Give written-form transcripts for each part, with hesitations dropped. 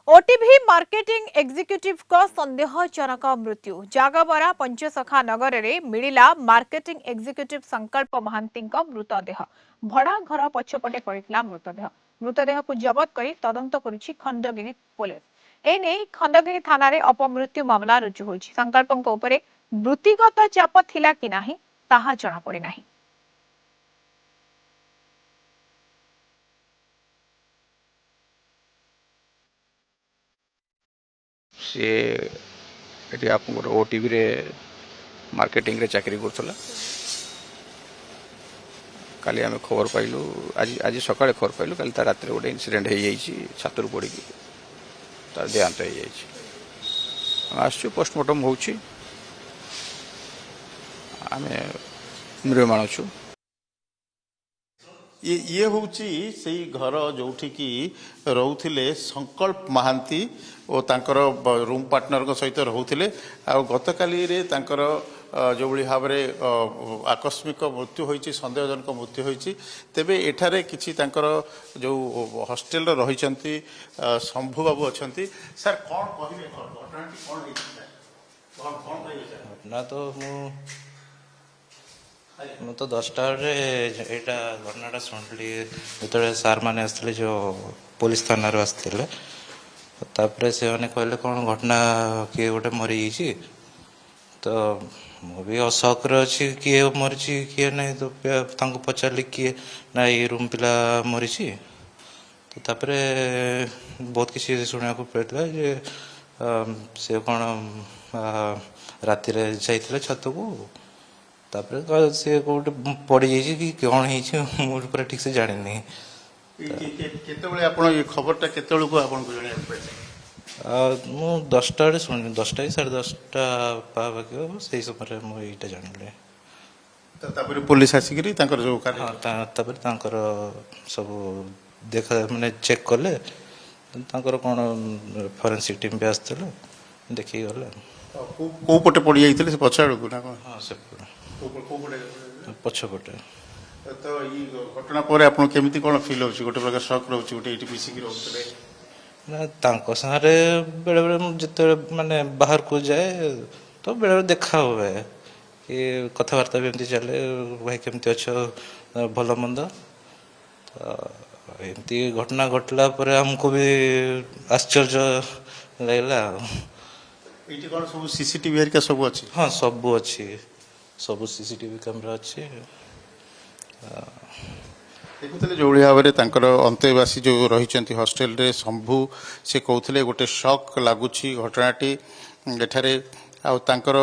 ओटीभी marketing executive को संदेहजनक मृत्यु जागबरा पंचसखा नगर में मिला मार्केटिंग एग्जीक्यूटिव संकल्प महांती मृतदेह भड़ा घर पछपटे पड़ा मृतदेह मृतदेह को जबत कर तदंत करुछि खंडगिरी पुलिस एने खंडगिरी थाना रे अपमृत्यु मामला रुजु होछि संकल्पक उपरे वृत्तिगत चाप थिला कि नाही ताहा जଣା पड़े नाही। सी ये आप ओटीवी रे मार्केटिंग रे चाकरी करथला काली आम खबर पाइलु आज आज सकाळे खबर पाइलु काली ता रात गोटे इनसीडेंट हो जाइए छातर पड़ी तार देहांत हो जाइए आसु पोस्टमार्टम होउछि आमे मृत्यु छु ये होउची से घर जोठी की रोथिले संकल्प महांती और तांकर रूम पार्टनर को सहित रोथिले आ गतकाली रे तांकर जो भली भाव आकस्मिक मृत्यु होइची संदेहजनक मृत्यु होइची तेबे एठारे किछि तांकर जो हॉस्टेल रे रहिचंती शंभु बाबू अछंती सर कोन कहिबे घटनाटी कोन होइची कोन कहिबे ना तो ମୁଁ ତ 10ଟା ବେଳେ ଏଇଟା ଘଟଣାଟା ଶୁଣିଲି ଯେତେବେଳେ ସାର୍ ମାନେ ଆସିଥିଲେ ଯେଉଁ ପୋଲିସ ଥାନାରୁ ଆସିଥିଲେ ତାପରେ ସେମାନେ କହିଲେ କ'ଣ ଘଟଣା କିଏ ଗୋଟେ ମରିଯାଇଛି ତ ମୁଁ ବି ଅସକରେ ଅଛି କିଏ ମରିଛି କିଏ ନାହିଁ ତ ତାଙ୍କୁ ପଚାରିଲି କିଏ ନା ଏଇ ରୁମ୍ ପିଲା ମରିଛି ତ ତାପରେ ବହୁତ କିଛି ଶୁଣିବାକୁ ପଡ଼ିଥିଲା ଯେ ସେ କ'ଣ ରାତିରେ ଯାଇଥିଲେ ଛାତକୁ तापर से कोटे पड़ी जाइए कि कौन है मुझे पूरा ठीक से जानी नहीं केतेबेले आपण ये खबरटा केतेबेले को आपण को जणे मु 10टा रे सुन 10टा 10:30 पाके सही समय मु एटा जानिले तापर पुलिस आसिकरी तांकर जो कार्य हां तापर तांकर सब देखा माने चेक करले तांकर कोन फोरेंसिक टीम भी आस्तले देखि गले को पटे पड़ी जाइतले से पछाड़ को ना कोन हां से पछपटे तो ये घटना पर आपन केमिति कोन फील होछि गोटे प्रकार शॉक रहउछि गोटे एटी पीसी की रहउतले ना तांको सारे बेले बेले जते माने बाहर को जाए तो बेले बेले देखा हुए कि कथावार्ता भी एमती चले भाई केमती अच्छो भल मंद तो एमती घटना घटला पर हमको भी आश्चर्य लगला एटी कोन सब सीसीटीवी हरिका सब अछि हां सब अछि सब सीसीटीवी कैमरा अच्छे देखुले जो भाव में तांकर अंतेवासी जो रही हॉस्टेल रे शंभु से कहते गोटे शॉक लगुच घटनाटी एठारे आंकर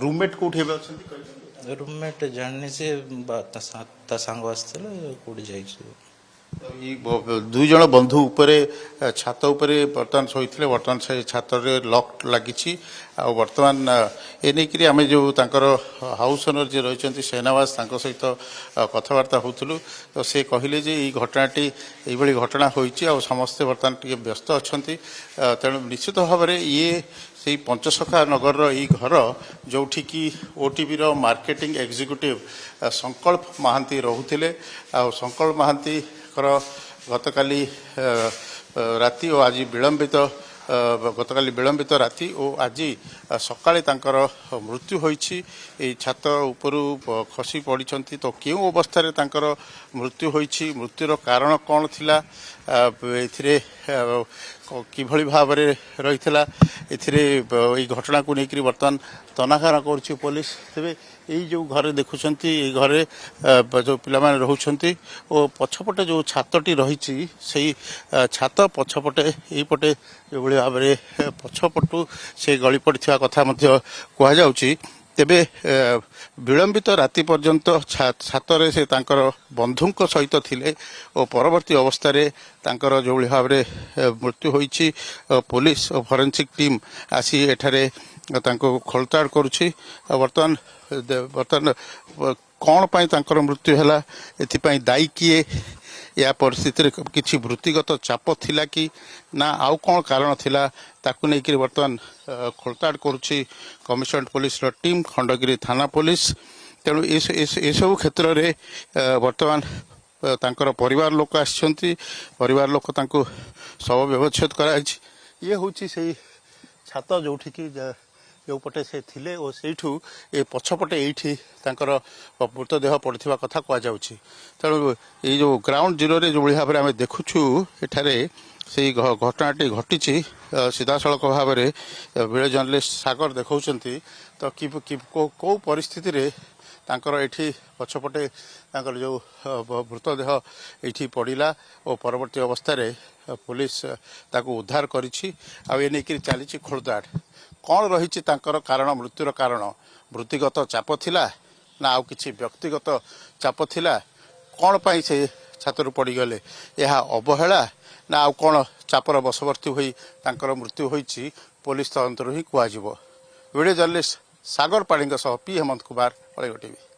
रूममेट कौटी रूममेट जाननी से सांग आसते कौटी जाइए दुई जन बंधु उपरे छात उपरे बर्तमान शोते बर्तमान से छात लक लगी बर्तमान एने आम जो तांकर हाउस ओनर जी रही सेनावास सहित कथबार्ता होलु तो से कहले जे ये घटनाटी ये घटना होती समस्ते बर्तमान टे व्यस्त अच्छा तेणु निश्चित भाव में ये से पंचसखा नगर ये घर जोठी की ओटीवी मार्केटिंग एग्जीक्यूटिव संकल्प महांती रोते संकल्प महांती गतकाली राति और आज विलंबित गतकाली विलंबित राति और आज सकाळे तांकर मृत्यु होईछि छात उपरू खसी पड़िछंती तो क्यों अवस्था रे तांकर मृत्यु होईछि मृत्युर कारण कौन थिला एथिरे किभଳି भाବରେ रहितला एथिरे ई घटना को लेकर बर्तमान तनाखरा करछि पुलिस तेबे यही जो घर देखुंती घरे जो पिलाମାନେ रहुछंती और पछपटे जो छातटी रही छात पछपटे यपटे जो भाव में पछपटू से गली पड़ा कथा कह जाउछि तेबे विलंबित राति पर्यंत छातरे से तांकर बंधुंक सहित थिले और परवर्ती अवस्था रे तांकर जो भाव में मृत्यु होईछि पुलिस और फोरेंसिक टीम आसी एठारे तांको खोलताड़ करुछि बर्तमान बर्तमान कौन पाई तांकर मृत्यु है एथिपाई दायी किए या परिस्थिति किसी वृत्तिगत चाप थिला कि ना आउ कौन कारण थिला ताकु नहीं बर्तमान खोलताड़ करुछि कमिशनरेट पुलिस टीम खंडगिरी थाना पुलिस तेणु ये सब क्षेत्र में बर्तमान तांकर परिवार लोक आछंती परिवार लोक तांको शव व्यवच्छेद कराई ଇଏ ହେଉଛି ସେଇ ଛାତ ଯେଉଁଠିକି ଯେଉଁପଟେ ସେ ଥିଲେ ଓ ସେଇଠୁ ଏ ପଛପଟେ ଏଇଠି ତାଙ୍କର ମୃତଦେହ ପଡ଼ିଥିବା କଥା କୁହାଯାଉଛି। ତେଣୁ ଏଇ ଯେଉଁ ଗ୍ରାଉଣ୍ଡ ଜିରୋରେ ଯେଉଁଭଳି ଭାବରେ ଆମେ ଦେଖୁଛୁ ଏଠାରେ ସେଇ ଘଟଣାଟି ଘଟିଛି ସିଧାସଳଖ ଭାବରେ ଭିଡ଼ିଓ ଜର୍ଣ୍ଣାଲିଷ୍ଟ ସାଗର ଦେଖାଉଛନ୍ତି। ତ କେଉଁ ପରିସ୍ଥିତିରେ ତାଙ୍କର ଏଠି ପଛପଟେ ତାଙ୍କର ଯେଉଁ ମୃତଦେହ ଏଇଠି ପଡ଼ିଲା ଓ ପରବର୍ତ୍ତୀ ଅବସ୍ଥାରେ ପୁଲିସ ତାକୁ ଉଦ୍ଧାର କରିଛି। ଆଉ ଏ ନେଇକରି ଚାଲିଛି ଖୋଳତାଡ଼। କ'ଣ ରହିଛି ତାଙ୍କର କାରଣ, ମୃତ୍ୟୁର କାରଣ? ବୃତ୍ତିଗତ ଚାପ ଥିଲା ନା ଆଉ କିଛି ବ୍ୟକ୍ତିଗତ ଚାପ ଥିଲା? କ'ଣ ପାଇଁ ସେ ଛାତରୁ ପଡ଼ିଗଲେ? ଏହା ଅବହେଳା ନା ଆଉ କ'ଣ ଚାପର ବଶବର୍ତ୍ତୀ ହୋଇ ତାଙ୍କର ମୃତ୍ୟୁ ହୋଇଛି? ପୋଲିସ ତଦନ୍ତରୁ ହିଁ କୁହାଯିବ। ଭିଡ଼ିଓ ଜର୍ଣ୍ଣାଲିଷ୍ଟ ସାଗର ପାଢ଼ୀଙ୍କ ସହ ପି ହେମନ୍ତ କୁମାର, କଳିଙ୍ଗ ଟିଭି।